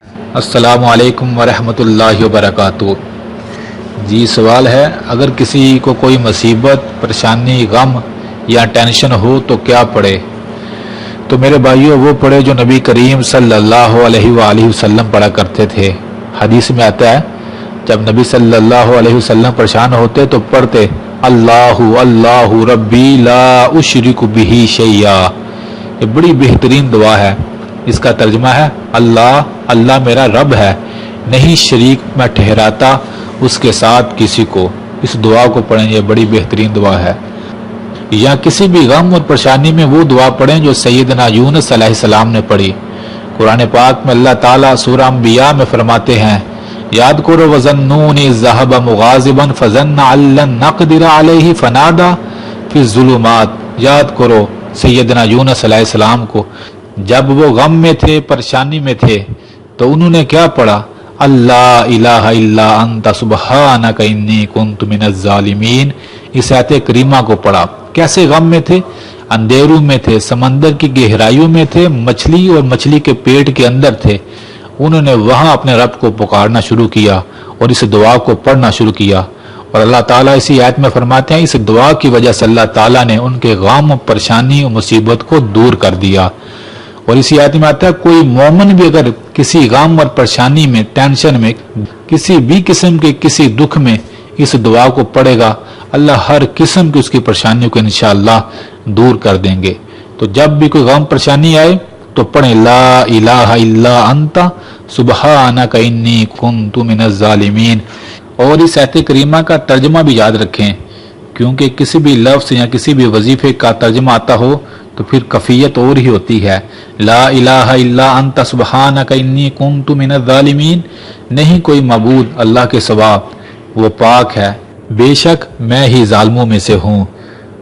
السلام علیکم ورحمۃ اللہ وبرکاتہ۔ جی سوال ہے، اگر کسی کو کوئی مصیبت، پریشانی، غم یا ٹینشن ہو تو کیا پڑھے؟ تو میرے بھائیوں، وہ پڑھے جو نبی کریم صلی اللہ علیہ وآلہ وسلم پڑھا کرتے تھے۔ حدیث میں آتا ہے جب نبی صلی اللہ علیہ وسلم پریشان ہوتے تو پڑھتے اللہ اللہ ربی لا اشرک بہ شیئا۔ یہ بڑی بہترین دعا ہے۔ اس کا ترجمہ ہے اللہ اللہ میرا رب ہے، نہیں شریک میں ٹھہراتا اس کے ساتھ کسی کو۔ اس دعا کو پڑھیں، یہ بڑی بہترین دعا ہے۔ یا کسی بھی غم اور پریشانی میں وہ دعا پڑھیں جو سیدنا یونس علیہ السلام نے پڑھی۔ قرآن پاک میں اللہ تعالیٰ سورہ انبیاء میں فرماتے ہیں یاد کرو وَظَنُّونِ إِذْ ذَهَبَ مُغَاضِبًا فَظَنَّ أَن لَّن نَّقْدِرَ عَلَيْهِ فَنَادَىٰ فِي الظُّلُمَاتِ۔ یاد کرو سیدنا یونس علیہ السلام کو، جب وہ غم میں تھے، پریشانی میں تھے، تو انہوں نے کیا پڑھا؟ اللہ الہ الا انت سبحانک انی کنت من الظالمین۔ اس آیت کریمہ کو پڑھا۔ کیسے غم میں تھے؟ اندھیروں میں تھے، سمندر کی گہرائیوں میں تھے، مچھلی اور مچھلی کے پیٹ کے اندر تھے۔ انہوں نے وہاں اپنے رب کو پکارنا شروع کیا اور اس دعا کو پڑھنا شروع کیا، اور اللہ تعالیٰ اسی آیت میں فرماتے ہیں اس دعا کی وجہ سے اللہ تعالیٰ نے ان کے غم، پریشانی اور مصیبت کو دور کر دیا۔ اور اسی آیت میں آتا ہے کوئی مومن بھی اگر کسی غم اور پریشانی میں، ٹینشن میں، کسی بھی قسم کے کسی دکھ میں اس دعا کو پڑھے گا، اللہ ہر قسم کی اس کی پریشانیوں کو انشاءاللہ دور کر دیں گے۔ تو جب بھی کوئی غم پریشانی آئے تو پڑھیں لا الہ الا انت سبحانک انی کنت من الظالمین۔ اور اس آیت کریمہ کا ترجمہ بھی یاد رکھیں، کیونکہ کسی بھی لفظ یا کسی بھی وظیفے کا ترجمہ آتا ہو تو پھر کیفیت اور ہی ہوتی ہے۔ لا الہ الا انت سبحانک انی کنت من الظالمین، نہیں کوئی معبود اللہ کے سوا، وہ پاک ہے، بے شک میں ہی ظالموں میں سے ہوں۔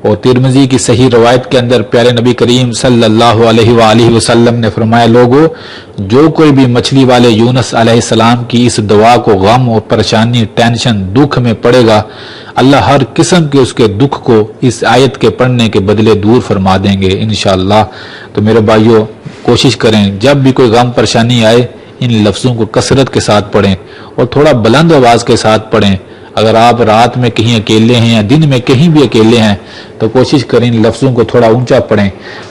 اور ترمذی کی صحیح روایت کے اندر پیارے نبی کریم صلی اللہ علیہ وآلہ وسلم نے فرمایا لوگو، جو کوئی بھی مچھلی والے یونس علیہ السلام کی اس دعا کو غم اور پریشانی، ٹینشن، دکھ میں پڑے گا، اللہ ہر قسم کے اس کے دکھ کو اس آیت کے پڑھنے کے بدلے دور فرما دیں گے انشاءاللہ۔ تو میرے بھائیوں، کوشش کریں جب بھی کوئی غم پریشانی آئے ان لفظوں کو کثرت کے ساتھ پڑھیں اور تھوڑا بلند آواز کے ساتھ پڑھیں۔ اگر آپ رات میں کہیں اکیلے ہیں یا دن میں کہیں بھی اکیلے ہیں تو کوشش کریں ان لفظوں کو تھوڑا اونچا پڑھیں۔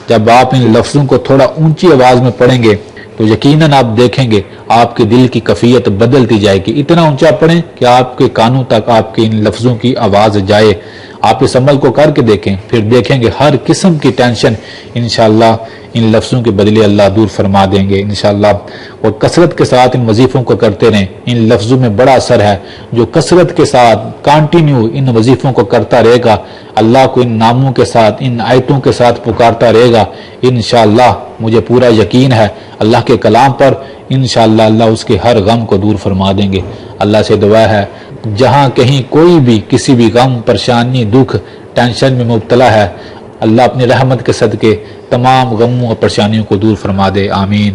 جب آپ ان لفظوں کو تھوڑا اونچی آواز میں پڑھیں گے تو یقیناً آپ دیکھیں گے آپ کے دل کی کیفیت بدلتی جائے گی۔ اتنا اونچا پڑھیں کہ آپ کے کانوں تک آپ کے ان لفظوں کی آواز جائے۔ آپ اس عمل کو کر کے دیکھیں، پھر دیکھیں گے ہر قسم کی ٹینشن انشاءاللہ ان لفظوں کے بدلے اللہ دور فرما دیں گے انشاءاللہ۔ اور کثرت کے ساتھ ان وظیفوں کو کرتے رہیں، ان لفظوں میں بڑا اثر ہے۔ جو کثرت کے ساتھ کانٹینیو ان وظیفوں کو کرتا رہے گا، اللہ کو ان ناموں کے ساتھ، ان آیتوں کے ساتھ پکارتا رہے گا، انشاءاللہ مجھے پورا یقین ہے اللہ کے کلام پر، انشاءاللہ اللہ اس کے ہر غم کو دور فرما دیں گے۔ اللہ سے دعا ہے جہاں کہیں کوئی بھی کسی بھی غم، پریشانی، دکھ، ٹینشن میں مبتلا ہے، اللہ اپنی رحمت کے صدقے تمام غموں اور پریشانیوں کو دور فرما دے، آمین۔